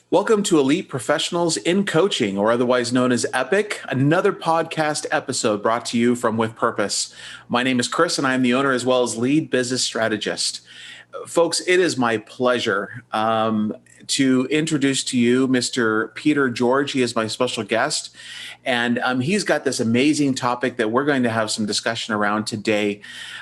Welcome to Elite Professionals in Coaching, or otherwise known as EPIC, another podcast episode brought to you from With Purpose. My name is Chris, and I am the owner as well as lead business strategist. Folks, it is my pleasure to introduce to you Mr. Peter George. He is my special guest, and he's got this amazing topic that we're going to have some discussion around today.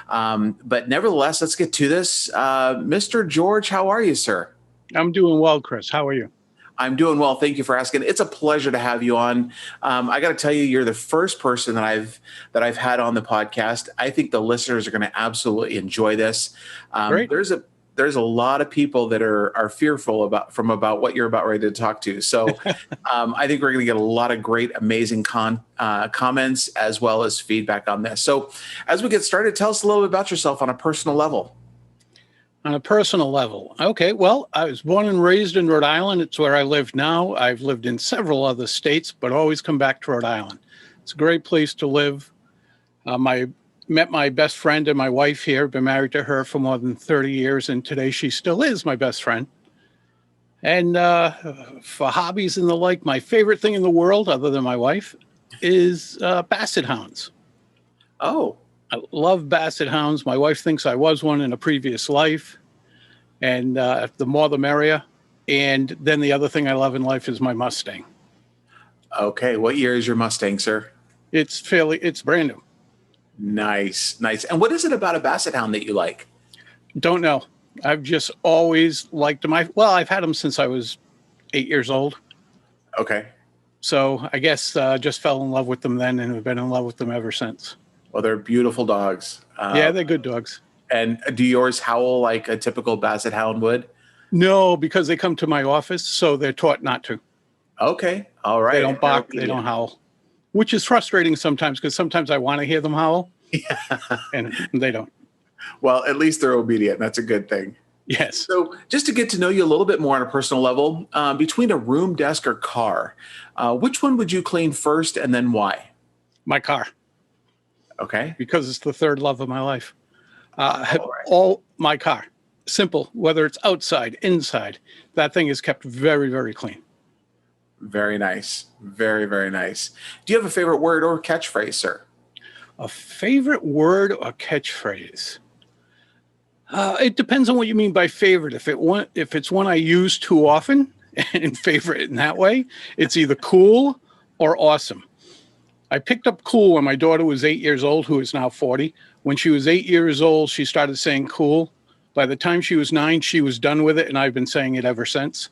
But nevertheless, let's get to this. Mr. George, how are you, sir? I'm doing well, Chris. How are you? I'm doing well. Thank you for asking. It's a pleasure to have you on. I got to tell you, you're the first person that I've had on the podcast. I think the listeners are going to absolutely enjoy this. Great. There's a lot of people that are fearful about what you're about ready to talk to. So I think we're going to get a lot of great, amazing comments as well as feedback on this. So as we get started, tell us a little bit about yourself on a personal level. On a personal level. Okay, well, I was born and raised in Rhode Island. It's where I live now. I've lived in several other states, but always come back to Rhode Island. It's a great place to live. I met my best friend and my wife here. Been married to her for more than 30 years, and today she still is my best friend. And for hobbies and the like, my favorite thing in the world, other than my wife, is basset hounds. Oh. I love basset hounds. My wife thinks I was one in a previous life, and the more the merrier. And then the other thing I love in life is my Mustang. Okay. What year is your Mustang, sir? It's brand new. Nice. And what is it about a basset hound that you like? Don't know. I've just always liked them. I've had them since I was 8 years old. Okay. So I guess just fell in love with them then and have been in love with them ever since. Well, they're beautiful dogs. Yeah, they're good dogs. And do yours howl like a typical basset hound would? No, because they come to my office, so they're taught not to. Okay. All right. They don't bark. They don't howl, which is frustrating sometimes because sometimes I want to hear them howl, and they don't. Well, at least they're obedient. That's a good thing. Yes. So just to get to know you a little bit more on a personal level, between a room, desk, or car, which one would you clean first and then why? My car. Okay. Because it's the third love of my life. Right. All my car. Simple. Whether it's outside, inside, that thing is kept very, very clean. Very nice. Very, very nice. Do you have a favorite word or catchphrase, sir? A favorite word or catchphrase? It depends on what you mean by favorite. If it's one I use too often and favorite in that way, it's either cool or awesome. I picked up cool when my daughter was 8 years old, who is now 40. When she was 8 years old, she started saying cool. By the time she was 9, she was done with it, and I've been saying it ever since.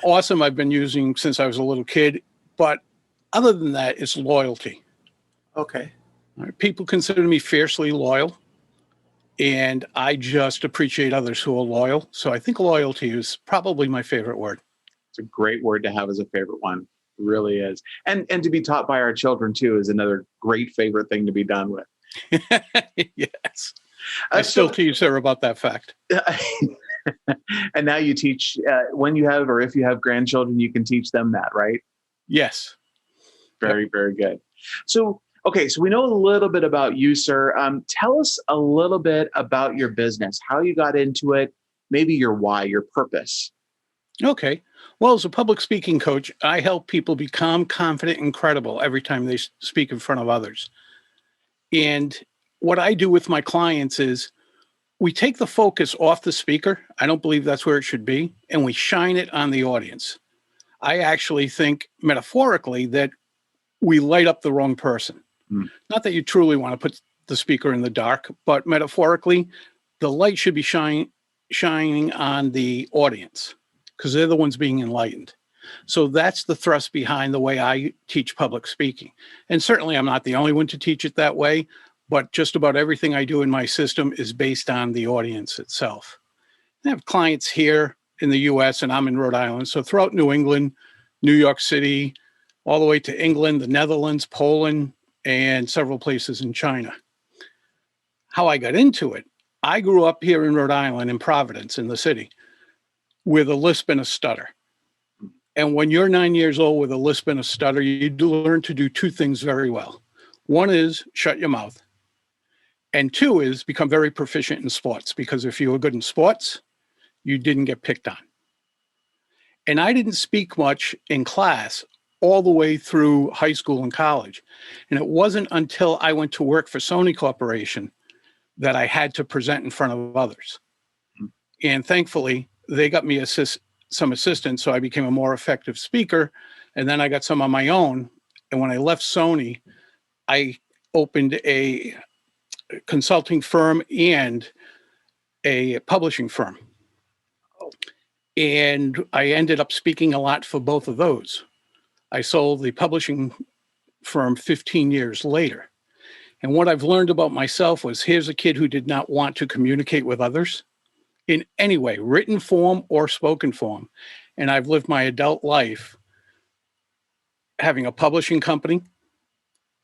Awesome, I've been using since I was a little kid. But other than that, it's loyalty. Okay. People consider me fiercely loyal, and I just appreciate others who are loyal. So I think loyalty is probably my favorite word. It's a great word to have as a favorite one. Really is. And to be taught by our children too is another great favorite thing to be done with. Yes. I still teach her about that fact. And now you teach when you have, or if you have grandchildren, you can teach them that, right? Yes. Very, very good. So, okay. So we know a little bit about you, sir. Tell us a little bit about your business, how you got into it, maybe your why, your purpose. Okay. Well, as a public speaking coach, I help people become confident and credible every time they speak in front of others. And what I do with my clients is we take the focus off the speaker. I don't believe that's where it should be. And we shine it on the audience. I actually think metaphorically that we light up the wrong person. Not that you truly want to put the speaker in the dark, but metaphorically, the light should be shining on the audience, because they're the ones being enlightened. So that's the thrust behind the way I teach public speaking. And certainly I'm not the only one to teach it that way, but just about everything I do in my system is based on the audience itself. I have clients here in the US, and I'm in Rhode Island. So throughout New England, New York City, all the way to England, the Netherlands, Poland, and several places in China. How I got into it, I grew up here in Rhode Island, in Providence, in the city, with a lisp and a stutter. And when you're 9 years old with a lisp and a stutter, you learn to do two things very well. One is shut your mouth. And two is become very proficient in sports, because if you were good in sports, you didn't get picked on. And I didn't speak much in class all the way through high school and college. And it wasn't until I went to work for Sony Corporation that I had to present in front of others. And thankfully, they got me some assistance, so I became a more effective speaker. And then I got some on my own. And when I left Sony, I opened a consulting firm and a publishing firm. And I ended up speaking a lot for both of those. I sold the publishing firm 15 years later. And what I've learned about myself was, here's a kid who did not want to communicate with others in any way, written form or spoken form. And I've lived my adult life having a publishing company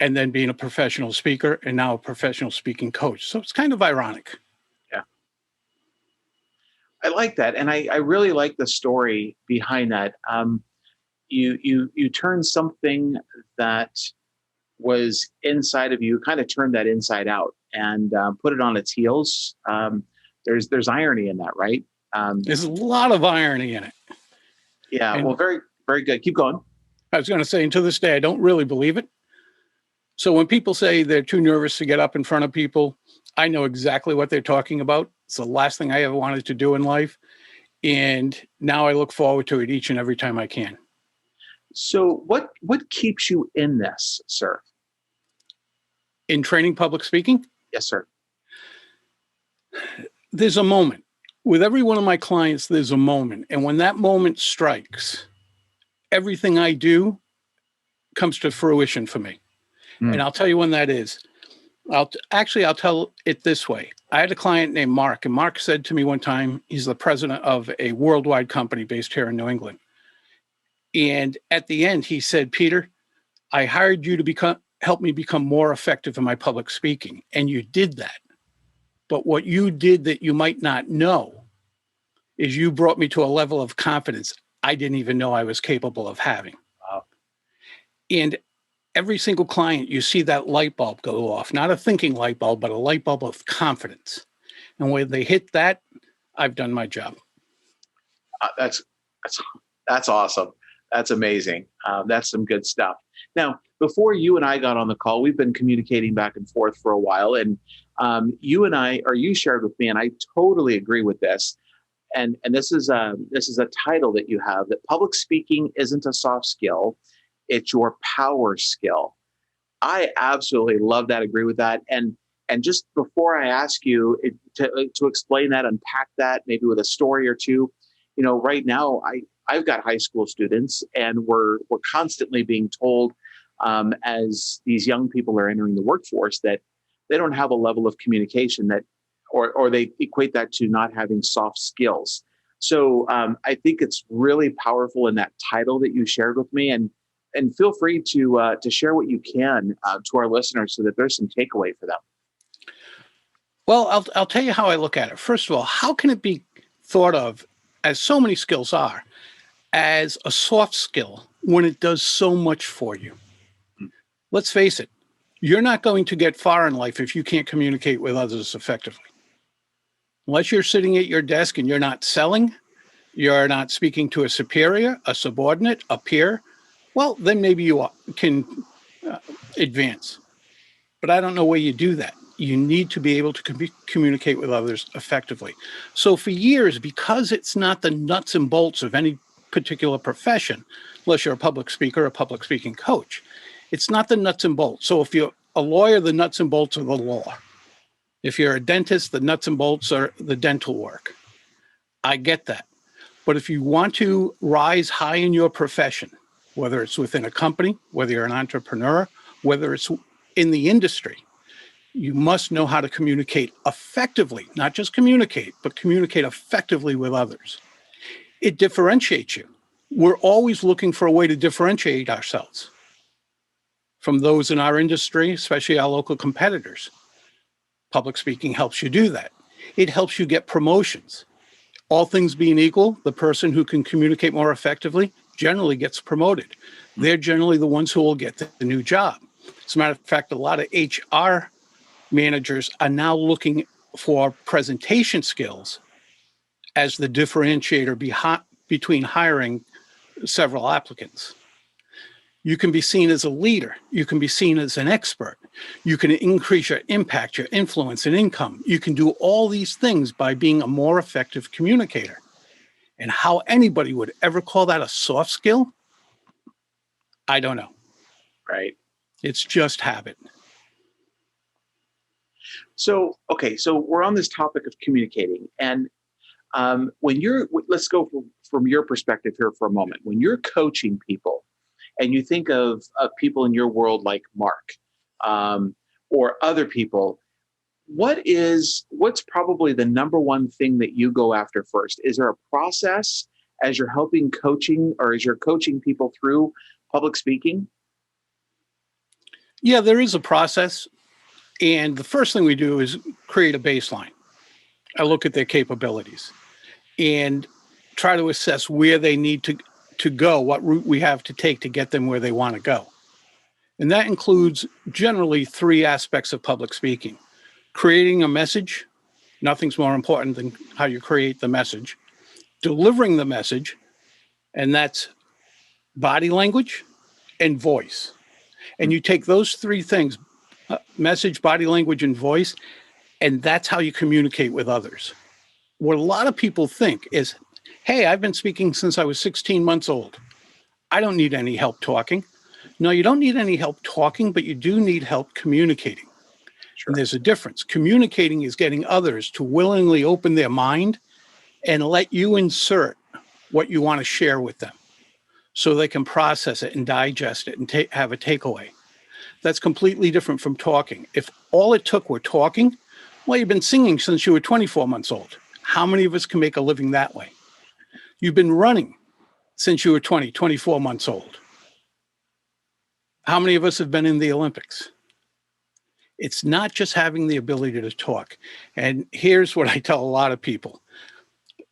and then being a professional speaker and now a professional speaking coach. So it's kind of ironic. Yeah. I like that. And I really like the story behind that. You turned something that was inside of you, kind of turned that inside out and put it on its heels. There's irony in that, right? There's a lot of irony in it. Yeah. And, well, very, very good. Keep going. I was going to say, and to this day, I don't really believe it. So when people say they're too nervous to get up in front of people, I know exactly what they're talking about. It's the last thing I ever wanted to do in life. And now I look forward to it each and every time I can. So what keeps you in this, sir? In training public speaking? Yes, sir. There's a moment. With every one of my clients, there's a moment. And when that moment strikes, everything I do comes to fruition for me. And I'll tell you when that is. I'll tell it this way. I had a client named Mark, and Mark said to me one time, he's the president of a worldwide company based here in New England. And at the end, he said, Peter, I hired you to help me become more effective in my public speaking. And you did that. But what you did that you might not know is you brought me to a level of confidence I didn't even know I was capable of having. Wow. And every single client, you see that light bulb go off, not a thinking light bulb, but a light bulb of confidence. And when they hit that, I've done my job. That's awesome. That's amazing. That's some good stuff. Now, before you and I got on the call, we've been communicating back and forth for a while, and you shared with me, and I totally agree with this. And this is a title that you have, that public speaking isn't a soft skill, it's your power skill. I absolutely love that, agree with that. And just before I ask you to explain that, unpack that, maybe with a story or two, right now I've got high school students, and we're constantly being told as these young people are entering the workforce that they don't have a level of communication that, or they equate that to not having soft skills. So I think it's really powerful in that title that you shared with me, and feel free to share what you can to our listeners so that there's some takeaway for them. Well, I'll tell you how I look at it. First of all, how can it be thought of, as so many skills are, as a soft skill when it does so much for you? Let's face it, you're not going to get far in life if you can't communicate with others effectively. Unless you're sitting at your desk and you're not selling, you're not speaking to a superior, a subordinate, a peer, well, then maybe you can advance. But I don't know where you do that. You need to be able to communicate with others effectively. So for years, because it's not the nuts and bolts of any particular profession, unless you're a public speaker, a public speaking coach, it's not the nuts and bolts. So if you're a lawyer, the nuts and bolts are the law. If you're a dentist, the nuts and bolts are the dental work. I get that. But if you want to rise high in your profession, whether it's within a company, whether you're an entrepreneur, whether it's in the industry, you must know how to communicate effectively, not just communicate, but communicate effectively with others. It differentiates you. We're always looking for a way to differentiate ourselves from those in our industry, especially our local competitors. Public speaking helps you do that. It helps you get promotions. All things being equal, the person who can communicate more effectively generally gets promoted. They're generally the ones who will get the new job. As a matter of fact, a lot of HR managers are now looking for presentation skills as the differentiator between hiring several applicants. You can be seen as a leader. You can be seen as an expert. You can increase your impact, your influence, and income. You can do all these things by being a more effective communicator. And how anybody would ever call that a soft skill, I don't know. Right. It's just habit. So, okay, so we're on this topic of communicating. And let's go from your perspective here for a moment. When you're coaching people and you think of people in your world like Mark or other people, what's probably the number one thing that you go after first? Is there a process as you're as you're coaching people through public speaking? Yeah, there is a process. And the first thing we do is create a baseline. I look at their capabilities and try to assess where they need to go, what route we have to take to get them where they want to go. And that includes generally three aspects of public speaking. Creating a message, nothing's more important than how you create the message. Delivering the message, and that's body language and voice. And you take those three things, message, body language, and voice, and that's how you communicate with others. What a lot of people think is, hey, I've been speaking since I was 16 months old. I don't need any help talking. No, you don't need any help talking, but you do need help communicating. Sure. And there's a difference. Communicating is getting others to willingly open their mind and let you insert what you want to share with them so they can process it and digest it and have a takeaway. That's completely different from talking. If all it took were talking, well, you've been singing since you were 24 months old. How many of us can make a living that way? You've been running since you were 24 months old. How many of us have been in the Olympics? It's not just having the ability to talk. And here's what I tell a lot of people.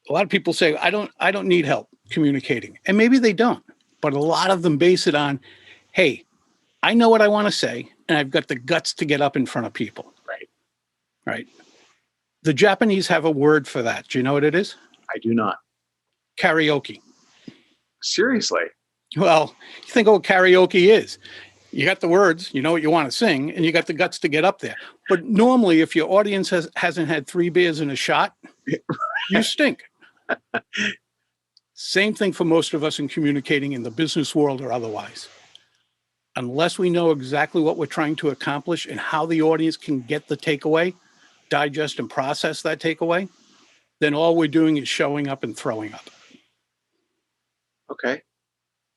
A lot of people say, I don't need help communicating. And maybe they don't, but a lot of them base it on, hey, I know what I want to say, and I've got the guts to get up in front of people. Right. Right. The Japanese have a word for that. Do you know what it is? I do not. Karaoke. Seriously? Well, you think of what karaoke is. You got the words, you know what you want to sing, and you got the guts to get up there. But normally, if your audience hasn't had 3 beers and a shot, you stink. Same thing for most of us in communicating in the business world or otherwise. Unless we know exactly what we're trying to accomplish and how the audience can get the takeaway, digest and process that takeaway, then all we're doing is showing up and throwing up. Okay.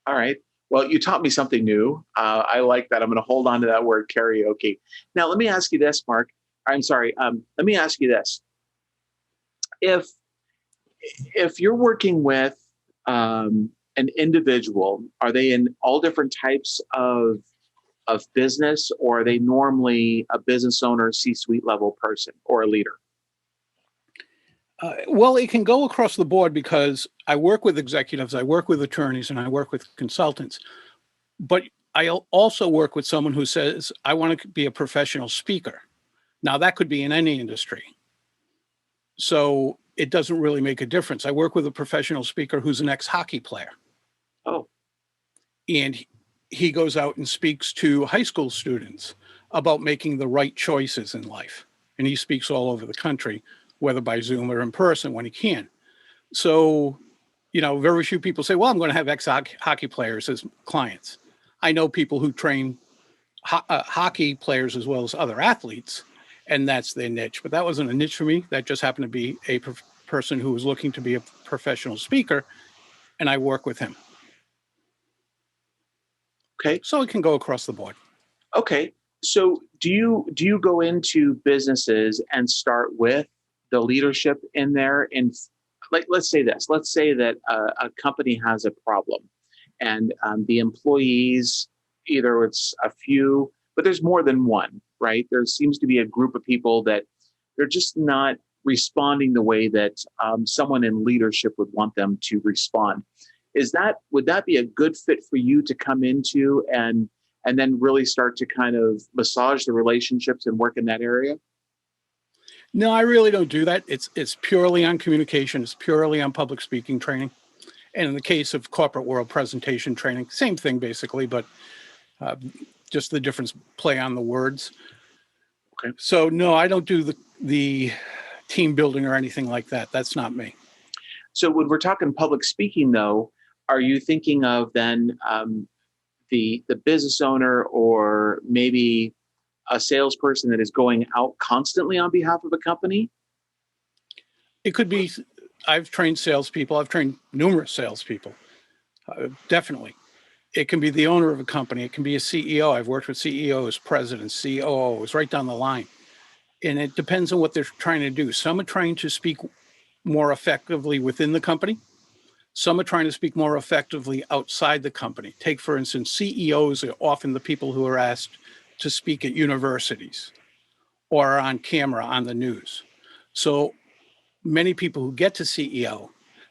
All right. Well, you taught me something new. I like that. I'm going to hold on to that word karaoke. Now, let me ask you this, Mark. I'm sorry. Let me ask you this. If you're working with an individual, are they in all different types of business, or are they normally a business owner, C-suite level person, or a leader? Well, it can go across the board because I work with executives, I work with attorneys, and I work with consultants. But I also work with someone who says, I want to be a professional speaker. Now, that could be in any industry. So it doesn't really make a difference. I work with a professional speaker who's an ex-hockey player. Oh. And he goes out and speaks to high school students about making the right choices in life. And he speaks all over the country, whether by Zoom or in person when he can. So, very few people say, well, I'm going to have ex-hockey players as clients. I know people who train hockey players as well as other athletes, and that's their niche. But that wasn't a niche for me. That just happened to be a person who was looking to be a professional speaker, and I work with him. Okay. So it can go across the board. Okay. So do you go into businesses and start with the leadership in there? And let's say this. Let's say that a company has a problem, and the employees, either it's a few, but there's more than one, right? There seems to be a group of people that they're just not responding the way that someone in leadership would want them to respond. Would that be a good fit for you to come into and then really start to kind of massage the relationships and work in that area? No, I really don't do that. It's purely on communication. It's purely on public speaking training. And in the case of corporate world, presentation training, same thing basically, but just the difference play on the words. Okay. So no, I don't do the team building or anything like that. That's not me. So when we're talking public speaking, though, are you thinking of then the business owner or maybe a salesperson that is going out constantly on behalf of a company? It could be, I've trained salespeople. I've trained numerous salespeople. Definitely. It can be the owner of a company. It can be a CEO. I've worked with CEOs, presidents, COOs, right down the line. And it depends on what they're trying to do. Some are trying to speak more effectively within the company. Some are trying to speak more effectively outside the company. Take, for instance, CEOs are often the people who are asked to speak at universities or are on camera on the news. So many people who get to CEO,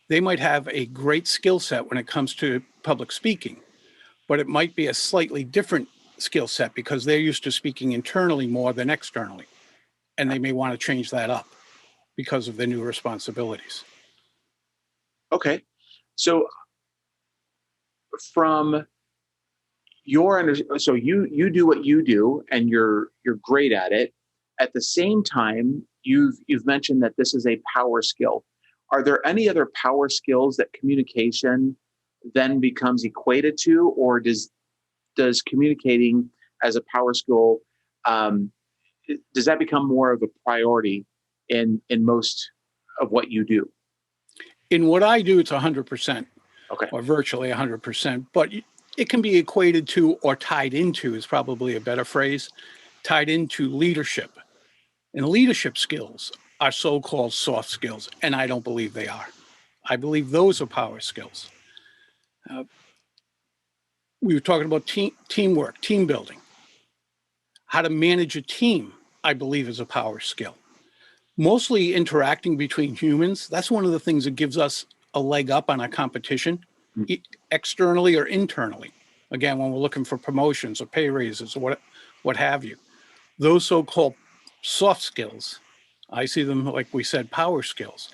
they might have a great skill set when it comes to public speaking, but it might be a slightly different skill set because they're used to speaking internally more than externally. And they may want to change that up because of their new responsibilities. Okay. So from so you do what you do and you're great at it. At the same time, you've mentioned that this is a power skill. Are there any other power skills that communication then becomes equated to, or does communicating as a power skill, um, does that become more of a priority in most of what you do? In what I do, it's 100%. Okay. Or virtually 100%, but it can be equated to or tied into is probably a better phrase, tied into leadership. And leadership skills are so-called soft skills, and I don't believe they are. I believe those are power skills. We were talking about teamwork, team building. How to manage a team, I believe, is a power skill. Mostly interacting between humans, that's one of the things that gives us a leg up on our competition, externally or internally. Again, when we're looking for promotions or pay raises or what have you. Those so-called soft skills, I see them, like we said, power skills,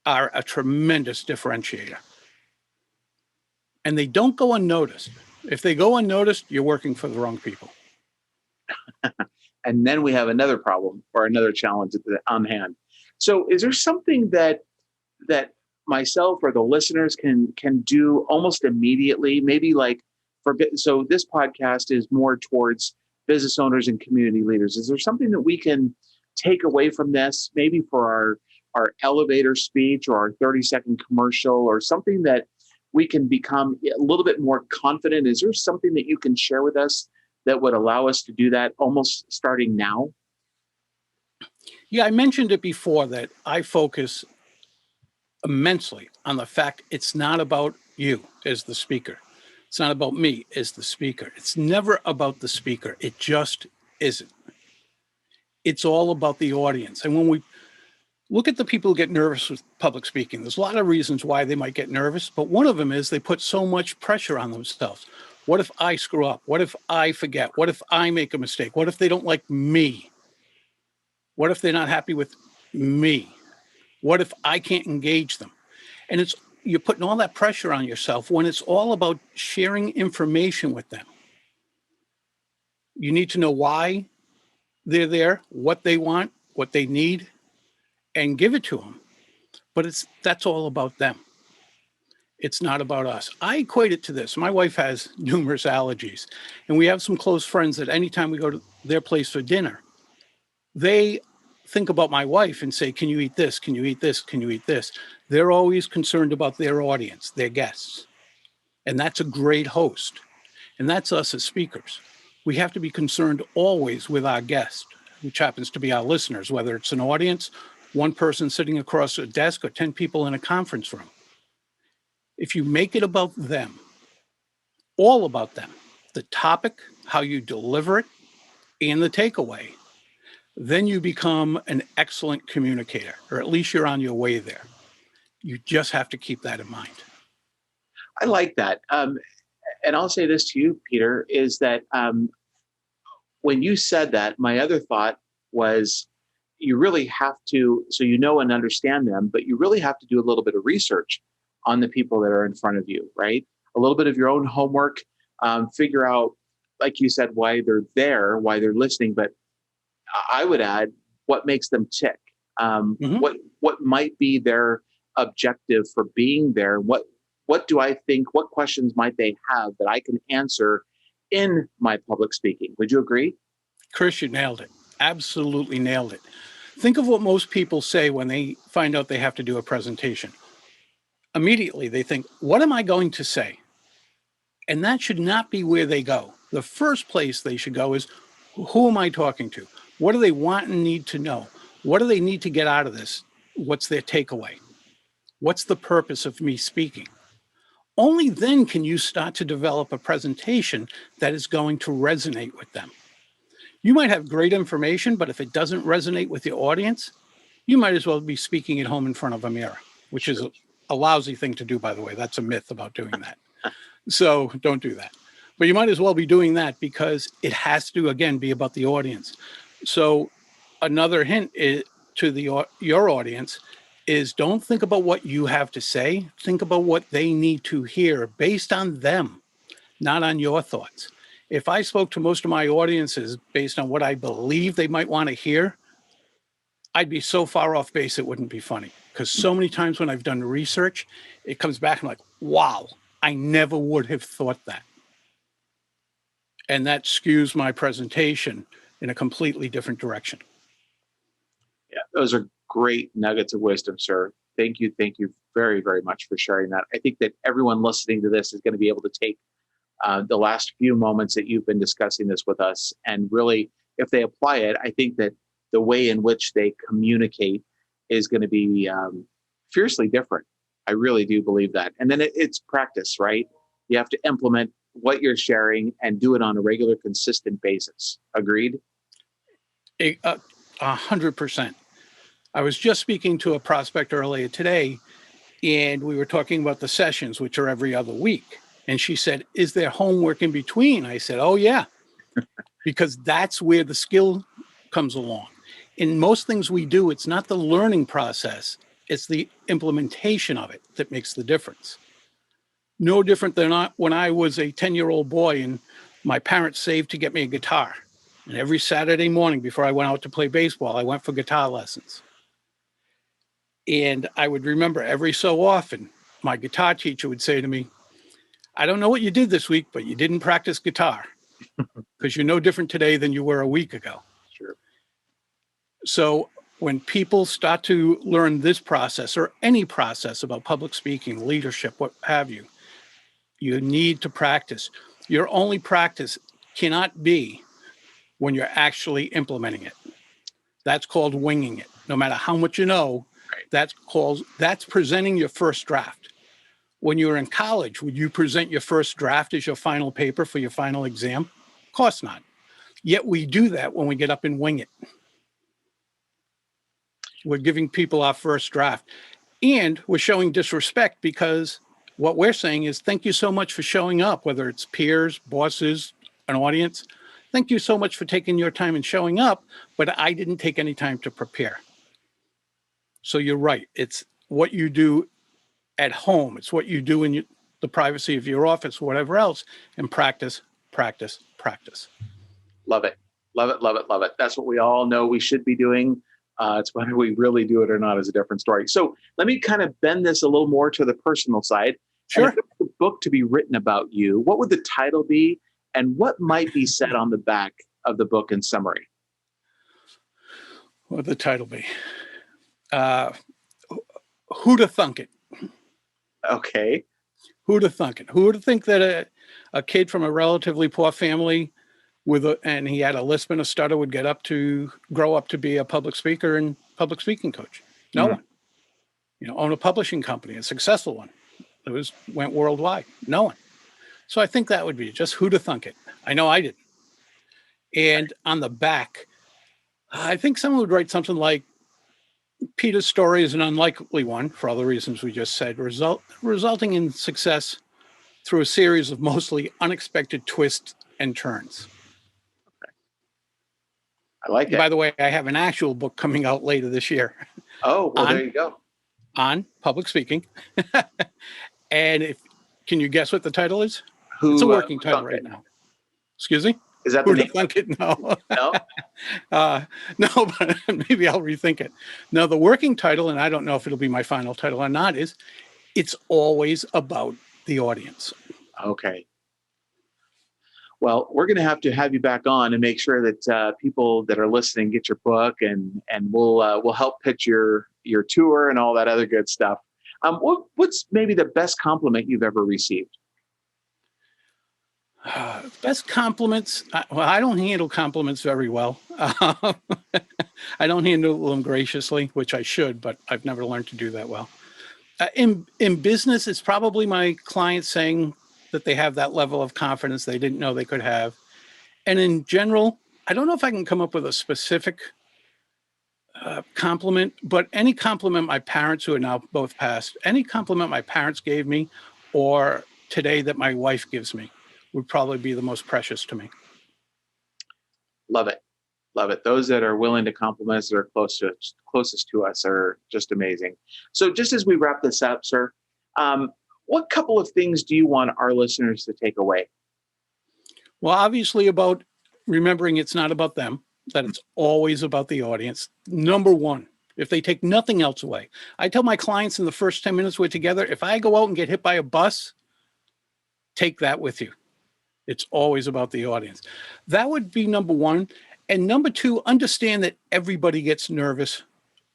are a tremendous differentiator. And they don't go unnoticed. If they go unnoticed, you're working for the wrong people. And then we have another problem or another challenge on hand. So is there something that myself or the listeners can do almost immediately? Maybe like so this podcast is more towards business owners and community leaders. Is there something that we can take away from this, maybe for our elevator speech or our 30-second commercial, or something that we can become a little bit more confident? Is there something that you can share with us that would allow us to do that almost starting now? Yeah, I mentioned it before that I focus immensely on the fact it's not about you as the speaker. It's not about me as the speaker. It's never about the speaker. It just isn't. It's all about the audience. And when we look at the people who get nervous with public speaking, there's a lot of reasons why they might get nervous, but one of them is they put so much pressure on themselves. What if I screw up? What if I forget? What if I make a mistake? What if they don't like me? What if they're not happy with me? What if I can't engage them? And you're putting all that pressure on yourself when it's all about sharing information with them. You need to know why they're there, what they want, what they need, and give it to them. But that's all about them. It's not about us. I equate it to this. My wife has numerous allergies, and we have some close friends that anytime we go to their place for dinner, they think about my wife and say, can you eat this? Can you eat this? Can you eat this? They're always concerned about their audience, their guests. And that's a great host. And that's us as speakers. We have to be concerned always with our guest, which happens to be our listeners, whether it's an audience, one person sitting across a desk, or 10 people in a conference room. If you make it about them, all about them, the topic, how you deliver it, and the takeaway, then you become an excellent communicator, or at least you're on your way there. You just have to keep that in mind. I like that. And I'll say this to you, Peter, is that when you said that, my other thought was you really have to, so you know and understand them, but you really have to do a little bit of research on the people that are in front of you, right? A little bit of your own homework, figure out, like you said, why they're there, why they're listening. But I would add what makes them tick. Mhm. What might be their objective for being there? What do I think? What questions might they have that I can answer in my public speaking? Would you agree? Chris, you nailed it. Absolutely nailed it. Think of what most people say when they find out they have to do a presentation. Immediately, they think, what am I going to say? And that should not be where they go. The first place they should go is, who am I talking to? What do they want and need to know? What do they need to get out of this? What's their takeaway? What's the purpose of me speaking? Only then can you start to develop a presentation that is going to resonate with them. You might have great information, but if it doesn't resonate with your audience, you might as well be speaking at home in front of a mirror, which is a lousy thing to do, by the way. That's a myth about doing that. So don't do that. But you might as well be doing that because it has to, again, be about the audience. So another hint to your audience is don't think about what you have to say. Think about what they need to hear based on them, not on your thoughts. If I spoke to most of my audiences based on what I believe they might want to hear, I'd be so far off base it wouldn't be funny. Because so many times when I've done research, it comes back and I'm like, wow, I never would have thought that. And that skews my presentation in a completely different direction. Yeah, those are great nuggets of wisdom, sir. Thank you very, very much for sharing that. I think that everyone listening to this is going to be able to take the last few moments that you've been discussing this with us, and really, if they apply it, I think that the way in which they communicate is going to be fiercely different. I really do believe that. And then it's practice, right? You have to implement what you're sharing and do it on a regular, consistent basis. Agreed? 100%. I was just speaking to a prospect earlier today, and we were talking about the sessions, which are every other week. And she said, is there homework in between? I said, oh, yeah, because that's where the skill comes along. In most things we do, it's not the learning process, it's the implementation of it that makes the difference. No different than when I was a 10-year-old boy and my parents saved to get me a guitar. And every Saturday morning before I went out to play baseball, I went for guitar lessons. And I would remember every so often, my guitar teacher would say to me, I don't know what you did this week, but you didn't practice guitar because you're no different today than you were a week ago. Sure. So when people start to learn this process or any process about public speaking, leadership, what have you, you need to practice. Your only practice cannot be when you're actually implementing it. That's called winging it. No matter how much you know, Right. that's presenting your first draft. When you were in college, would you present your first draft as your final paper for your final exam? Of course not. Yet we do that when we get up and wing it. We're giving people our first draft. And we're showing disrespect because what we're saying is, thank you so much for showing up, whether it's peers, bosses, an audience. Thank you so much for taking your time and showing up, but I didn't take any time to prepare. So you're right. It's what you do at home. It's what you do in the privacy of your office, whatever else, and practice, practice, practice. Love it. Love it. Love it. Love it. That's what we all know we should be doing. It's whether we really do it or not is a different story. So let me kind of bend this a little more to the personal side. Sure. And if the book to be written about you, what would the title be? And what might be said on the back of the book in summary? What would the title be? Who to thunk it? Okay. Who to thunk it? Who would think that a kid from a relatively poor family and he had a lisp and a stutter would grow up to be a public speaker and public speaking coach? No one. Own a publishing company, a successful one. It went worldwide. No one. So I think that would be just who to thunk it. I know I didn't. And on the back, I think someone would write something like, Peter's story is an unlikely one for all the reasons we just said, resulting in success through a series of mostly unexpected twists and turns. I like it. By the way, I have an actual book coming out later this year. Oh, well, there you go. on public speaking. And can you guess what the title is? It's a working title right now. Excuse me? Is that the name? No. No? No, but maybe I'll rethink it. No, the working title, and I don't know if it'll be my final title or not, is It's Always About the Audience. Okay. Well, we're going to have you back on and make sure that people that are listening get your book, and we'll help pitch your tour and all that other good stuff. What's maybe the best compliment you've ever received? Best compliments. Well, I don't handle compliments very well. I don't handle them graciously, which I should, but I've never learned to do that well. In business, it's probably my clients saying that they have that level of confidence they didn't know they could have. And in general, I don't know if I can come up with a specific compliment, but any compliment my parents, who are now both passed, any compliment my parents gave me, or today that my wife gives me, would probably be the most precious to me. Love it. Love it. Those that are willing to compliment us, that are closest to us, are just amazing. So just as we wrap this up, sir, what couple of things do you want our listeners to take away? Well, obviously about remembering it's not about them, that it's always about the audience. Number one, if they take nothing else away. I tell my clients in the first 10 minutes we're together, if I go out and get hit by a bus, take that with you. It's always about the audience. That would be number one. And number two, understand that everybody gets nervous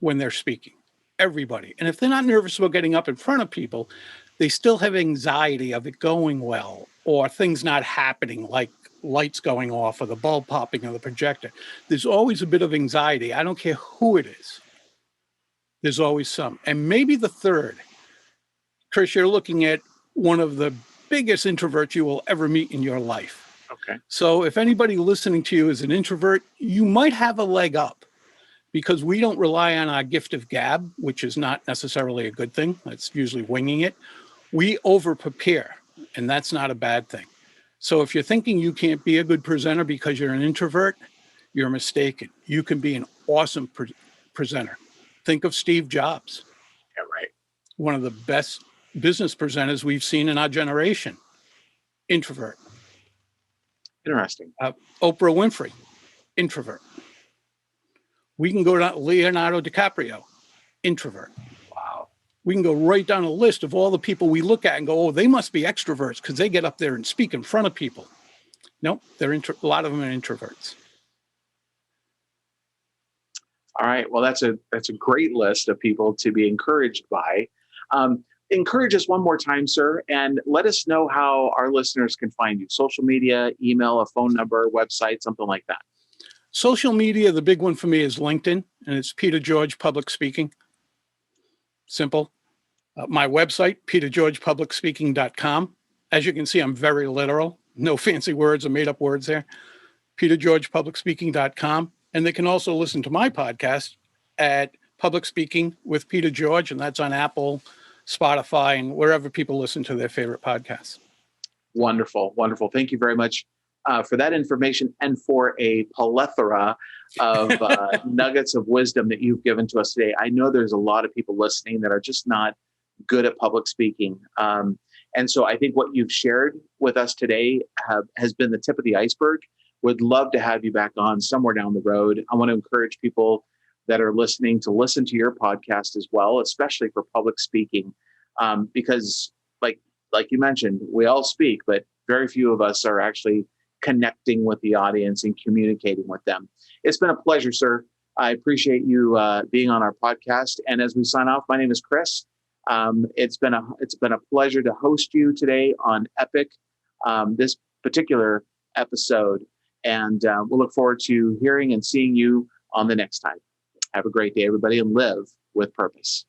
when they're speaking. Everybody. And if they're not nervous about getting up in front of people, they still have anxiety of it going well, or things not happening, like lights going off or the bulb popping or the projector. There's always a bit of anxiety. I don't care who it is. There's always some. And maybe the third, Chris, you're looking at one of the biggest introverts you will ever meet in your life. Okay. So if anybody listening to you is an introvert, you might have a leg up, because we don't rely on our gift of gab, which is not necessarily a good thing. That's usually winging it. We over prepare, and that's not a bad thing. So if you're thinking you can't be a good presenter because you're an introvert, you're mistaken. You can be an awesome presenter. Think of Steve Jobs. Yeah, right. One of the best business presenters we've seen in our generation. Introvert. Interesting. Oprah Winfrey. Introvert. We can go to Leonardo DiCaprio. Introvert. Wow. We can go right down a list of all the people we look at and go, oh, they must be extroverts because they get up there and speak in front of people. No, a lot of them are introverts. All right. Well, that's a great list of people to be encouraged by. Encourage us one more time, sir, and let us know how our listeners can find you. Social media, email, a phone number, website, something like that. Social media, the big one for me is LinkedIn, and it's Peter George Public Speaking. Simple. My website, petergeorgepublicspeaking.com. As you can see, I'm very literal. No fancy words or made up words there. petergeorgepublicspeaking.com. And they can also listen to my podcast at Public Speaking with Peter George, and that's on Apple, Spotify, and wherever people listen to their favorite podcasts. Wonderful. Wonderful. Thank you very much for that information, and for a plethora of nuggets of wisdom that you've given to us today. I know there's a lot of people listening that are just not good at public speaking. And so I think what you've shared with us today has been the tip of the iceberg. Would love to have you back on somewhere down the road. I want to encourage people that are listening to listen to your podcast as well, especially for public speaking, because like you mentioned, we all speak, but very few of us are actually connecting with the audience and communicating with them. It's been a pleasure, sir. I appreciate you being on our podcast. And as we sign off, my name is Chris. It's been a pleasure to host you today on E.P.I.C, this particular episode. And we'll look forward to hearing and seeing you on the next time. Have a great day, everybody, and live with purpose.